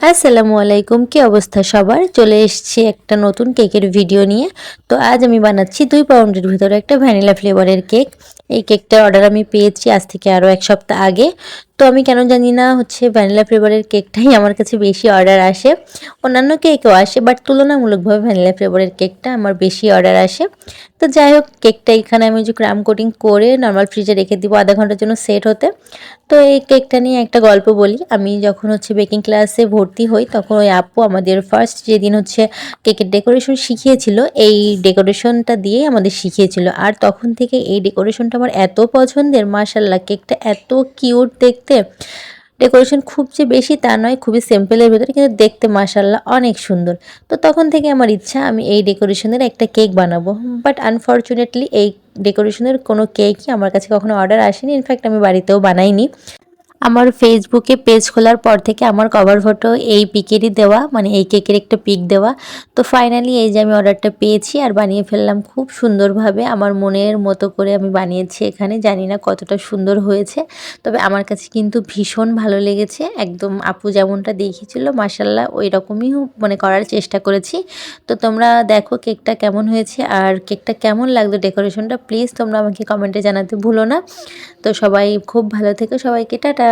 আসসালামু আলাইকুম, কি অবস্থা সবার? চলে এসেছি একটা নতুন কেকের ভিডিও নিয়ে। তো আজ আমি বানাচ্ছি 2 পাউন্ডের ভিতরে একটা ভ্যানিলা ফ্লেভারের কেক। এই কেকটার অর্ডার আমি পেয়েছি আজ থেকে আরও 1 সপ্তাহ আগে। তো আমি কেন জানি না ভ্যানিলা ফ্লেভারের কেকটাই আমার কাছে বেশি অর্ডার আসে। অন্যান্য কেকও আসে বাট তুলনামূলকভাবে ভ্যানিলা ফ্লেভারের কেকটা আমার বেশি অর্ডার আসে। তো যাই হোক, কেকটা এখানে আমি ক্রাম কোটিং করে নরমাল ফ্রিজে রেখে দিব আধা ঘন্টার জন্য সেট হতে। তো এই কেকটা নিয়ে একটা গল্প বলি। আমি যখন বেকিং ক্লাসে ভর্তি হই তখন ওই আপু আমাদের ফার্স্ট যেদিন কেকের ডেকোরেশন শিখিয়েছিল, এই ডেকোরেশনটা দিয়েই আমাদের শিখিয়েছিল। আর তখন থেকে এই ডেকোরেশনটা আমার এত পছন্দের, মাশাআল্লাহ কেকটা এত কিউট দেখতে। ডেকোরেশন খুব যে বেশি তা নয়, খুবই সিম্পলের ভেতরে, কিন্তু দেখতে মাশাআল্লাহ অনেক সুন্দর। তো তখন থেকে আমার ইচ্ছা আমি এই ডেকোরেশনের একটা কেক বানাবো। বাট আনফরচুনেটলি এই ডেকোরেশনের কোনো কেকই আমার কাছে কখনো অর্ডার আসেনি। ইনফ্যাক্ট আমি বাড়িতেও বানাইনি। আমার ফেসবুকে পেজ খোলার পর থেকে আমার কভার ফটো এই পিকেরই দেওয়া, মানে এই কেকের একটা পিক দেওয়া। তো ফাইনালি এই যে আমি অর্ডারটা পেয়েছি আর বানিয়ে ফেললাম খুব সুন্দরভাবে, আমার মনের মতো করে আমি বানিয়েছি। এখানে জানি না কতটা সুন্দর হয়েছে, তবে আমার কাছে কিন্তু ভীষণ ভালো লেগেছে। একদম আপু যেমনটা দেখিয়েছিল মাশাআল্লাহ ওই রকমই মানে করার চেষ্টা করেছি। তো তোমরা দেখো কেকটা কেমন হয়েছে আর কেকটা কেমন লাগলো ডেকোরেশনটা, প্লিজ তোমরা আমাকে কমেন্টে জানাতে ভুলো না। তো সবাই খুব ভালো থেকো, সবাইকে টাটা।